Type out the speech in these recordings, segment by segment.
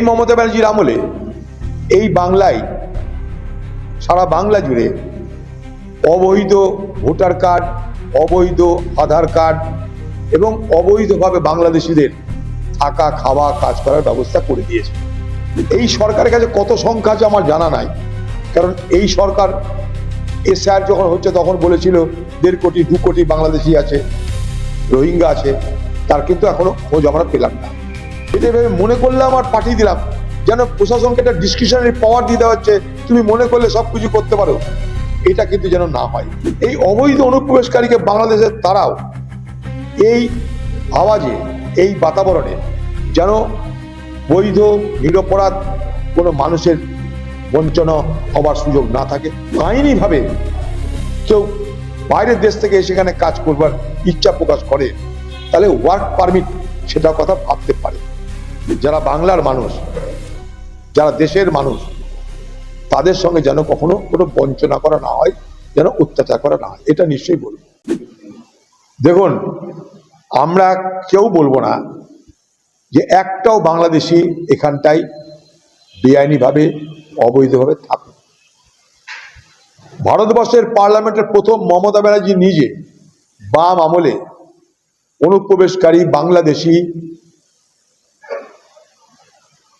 মমতা ব্যানার্জির আমলে এই বাংলায় সারা বাংলা জুড়ে অবৈধ ভোটার কার্ড, অবৈধ আধার কার্ড এবং অবৈধভাবে বাংলাদেশিদের থাকা, খাওয়া, কাজ করার ব্যবস্থা করে দিয়েছে। এই সরকারের কাছে কত সংখ্যা আছে আমার জানা নাই, কারণ এই সরকার এসআর যখন হচ্ছে তখন বলেছিল 1.5 কোটি 2 কোটি বাংলাদেশি আছে, রোহিঙ্গা আছে, তার কিন্তু এখনো খোঁজ আমরা পেলাম না। এটা ভেবে মনে করলাম আর পাঠিয়ে দিলাম, যেন প্রশাসনকে একটা ডিসক্রিশনারি পাওয়ার দিয়ে দেওয়া হচ্ছে, তুমি মনে করলে সবকিছু করতে পারো, এটা কিন্তু যেন না হয়। এই অবৈধ অনুপ্রবেশকারীকে বাংলাদেশের তারাও এই আওয়াজে, এই বাতাবরণে যেন বৈধ নিরপরাধ কোনো মানুষের বঞ্চনা হবার সুযোগ না থাকে। আইনিভাবে কেউ বাইরের দেশ থেকে সেখানে কাজ করবার ইচ্ছা প্রকাশ করে, তাহলে ওয়ার্ক পারমিট সেটা কথা ভাবতে পারে। যারা বাংলার মানুষ, যারা দেশের মানুষ, তাদের সঙ্গে যেন কখনো কোনো বঞ্চনা করা না হয়, যেন অত্যাচার করা না হয়, এটা নিশ্চয়ই বলবো। দেখুন, আমরা কেউ বলবো না যে একটাও বাংলাদেশি এখানটায় বেআইনিভাবে, অবৈধভাবে থাকুক। ভারতবর্ষের পার্লামেন্টের প্রথম মমতা ব্যানার্জি নিজে বাম আমলে অনুপ্রবেশকারী বাংলাদেশি,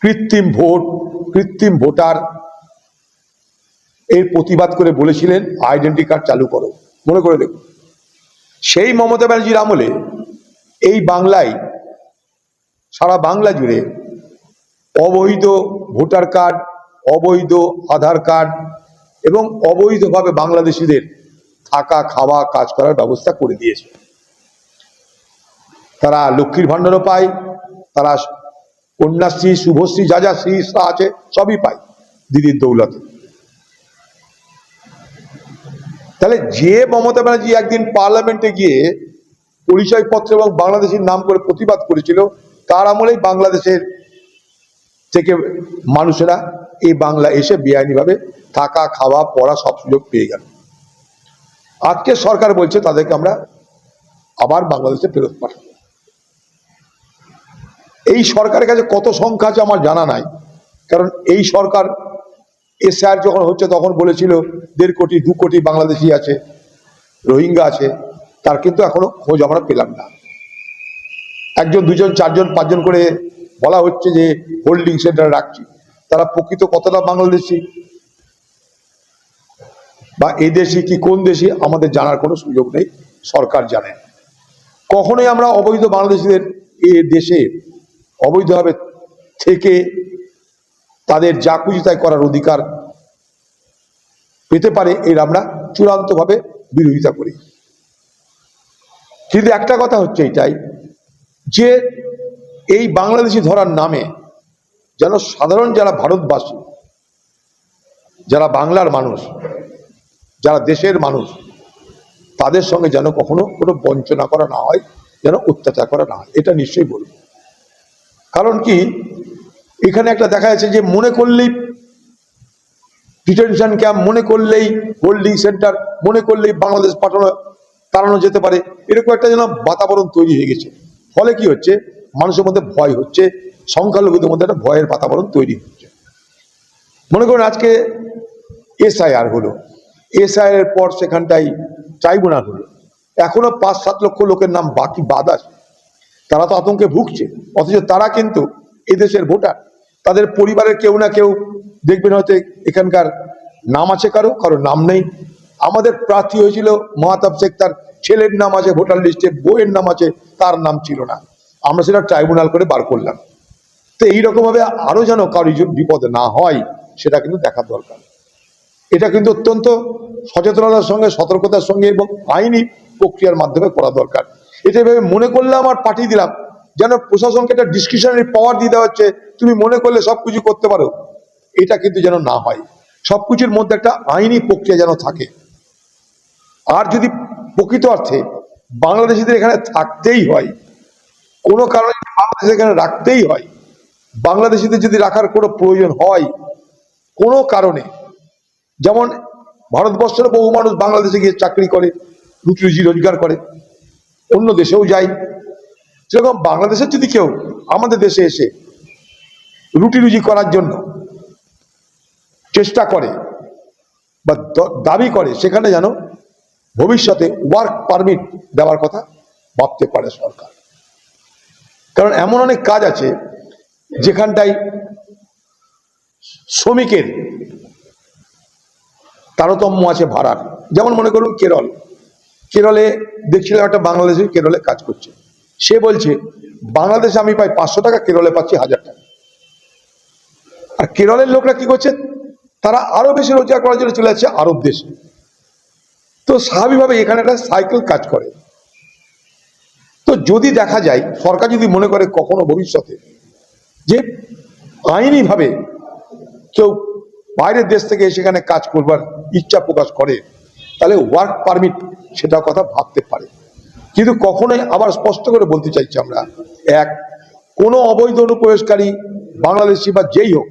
কৃত্রিম ভোট, কৃত্রিম ভোটার এর প্রতিবাদ করে বলেছিলেন আইডেন্টি কার্ড চালু করো। মনে করে দেখুন, সেই মমতা ব্যানার্জির আমলে এই বাংলায় সারা বাংলা জুড়ে অবৈধ ভোটার কার্ড, অবৈধ আধার কার্ড এবং অবৈধভাবে বাংলাদেশিদের থাকা, খাওয়া, কাজ করার ব্যবস্থা করে দিয়েছে। তারা লক্ষ্মীর ভাণ্ডারও পায়, তারা কন্যাশ্রী, শুভশ্রী, যা যা শ্রী আছে সবই পায় দিদির দৌলতে। তাহলে যে মমতা ব্যানার্জি একদিন পার্লামেন্টে গিয়ে পরিচয়পত্র এবং বাংলাদেশের নাম করে প্রতিবাদ করেছিল, তার আমলেই বাংলাদেশের থেকে মানুষেরা এই বাংলা এসে বেআইনিভাবে থাকা, খাওয়া, পড়া সব সুযোগ পেয়ে গেল। আজকে সরকার বলছে তাদেরকে আমরা আবার বাংলাদেশে ফেরত পাঠাবো। এই সরকারের কাছে কত সংখ্যা আছে আমার জানা নাই, কারণ এই সরকার এসআর যখন হচ্ছে তখন বলেছিল 1.5 কোটি 2 কোটি বাংলাদেশি আছে, রোহিঙ্গা আছে, তার কিন্তু এখনো খোঁজ আমরা পেলাম না। 1 জন 2 জন 4 জন 5 জন করে বলা হচ্ছে যে হোল্ডিং সেন্টার রাখছি, তারা প্রকৃত কতটা বাংলাদেশি বা এই দেশি কি কোন দেশি আমাদের জানার কোনো সুযোগ নেই, সরকার জানে। কখনোই আমরা অবৈধ বাংলাদেশিদের এ দেশে অবৈধভাবে থেকে তাদের যা খুশি তাই করার অধিকার পেতে পারে এর আমরা চূড়ান্তভাবে বিরোধিতা করি। কিন্তু একটা কথা হচ্ছে এটাই যে এই বাংলাদেশি ধরার নামে যেন সাধারণ যারা ভারতবাসী, যারা বাংলার মানুষ, যারা দেশের মানুষ, তাদের সঙ্গে যেন কখনো কোনো বঞ্চনা করা না হয়, যেন অত্যাচার করা না হয়, এটা নিশ্চয়ই বলবো। কারণ কি, এখানে একটা দেখা যাচ্ছে যে মনে করলেই ডিটেনশন ক্যাম্প, মনে করলেই হোল্ডিং সেন্টার, মনে করলেই বাংলাদেশ তাড়ানো যেতে পারে, এরকম একটা যেন বাতাবরণ তৈরি হয়ে গেছে। ফলে কি হচ্ছে, মানুষের মধ্যে ভয় হচ্ছে, সংখ্যালঘুদের মধ্যে একটা ভয়ের বাতাবরণ তৈরি হচ্ছে। মনে করুন আজকে এসআইআর হলো, এসআইআর পর সেখানটাই ট্রাইব্যুনাল হলো, এখনো 5-7 লক্ষ লোকের নাম বাকি বাদ আছে, তারা তো আতঙ্কে ভুগছে। অথচ তারা কিন্তু এদেশের ভোটার, তাদের পরিবারের কেউ না কেউ দেখবেন হয়তো এখানকার নাম আছে, কারো কারো নাম নেই। আমাদের প্রার্থী হয়েছিল মাহতাব শেখ, তার ছেলের নাম আছে ভোটার লিস্টে, বউয়ের নাম আছে, তার নাম ছিল না, আমরা সেটা ট্রাইব্যুনাল করে বার করলাম। তো এইরকম ভাবে আরো যেন কারো বিপদ না হয় সেটা কিন্তু দেখার দরকার। এটা কিন্তু অত্যন্ত সচেতনতার সঙ্গে, সতর্কতার সঙ্গে এবং আইনি প্রক্রিয়ার মাধ্যমে করা দরকার। এটা ভেবে মনে করলাম আর পাঠিয়ে দিলাম, যেন প্রশাসনকে একটা ডিসক্রিশনারি পাওয়ার দিয়ে দেওয়া হচ্ছে, তুমি মনে করলে সবকিছু করতে পারো, এটা কিন্তু যেন না হয়। সবকিছুর মধ্যে একটা আইনি প্রক্রিয়া যেন থাকে। আর যদি প্রকৃত অর্থে বাংলাদেশিদের এখানে থাকতেই হয়, কোনো কারণে বাংলাদেশ এখানে রাখতেই হয়, বাংলাদেশিদের যদি রাখার কোনো প্রয়োজন হয় কোনো কারণে, যেমন ভারতবর্ষের বহু মানুষ বাংলাদেশে গিয়ে চাকরি করে, রুটি রুজি রোজগার করে, অন্য দেশেও যায়, সেরকম বাংলাদেশের যদি কেউ আমাদের দেশে এসে রুটি রুজি করার জন্য চেষ্টা করে বা দাবি করে, সেখানে যেন ভবিষ্যতে ওয়ার্ক পারমিট দেওয়ার কথা ভাবতে পারে সরকার। কারণ এমন অনেক কাজ আছে যেখানটায় শ্রমিকের তারতম্য আছে ভাড়ার। যেমন মনে করুন কেরলে দেখছিলাম একটা বাংলাদেশি কেরলে কাজ করছে, সে বলছে বাংলাদেশে আমি পাই 500 টাকা, কেরলে পাচ্ছি 1000 টাকা। আর কেরলের লোকরা কি করছে, তারা আরো বেশি রোজগার করার জন্য চলে যাচ্ছে আরব দেশে। তো স্বাভাবিকভাবে এখানে একটা সাইকেল কাজ করে। তো যদি দেখা যায়, সরকার যদি মনে করে কখনো ভবিষ্যতে যে আইনি ভাবে কেউ বাইরের দেশ থেকে সেখানে কাজ করবার ইচ্ছা প্রকাশ করে, তাহলে ওয়ার্ক পারমিট সেটা কথা ভাবতে পারে। কিন্তু কখনোই, আবার স্পষ্ট করে বলতে চাইছি আমরা, কোনো অবৈধ অনুপ্রবেশকারী বাংলাদেশি বা যেই হোক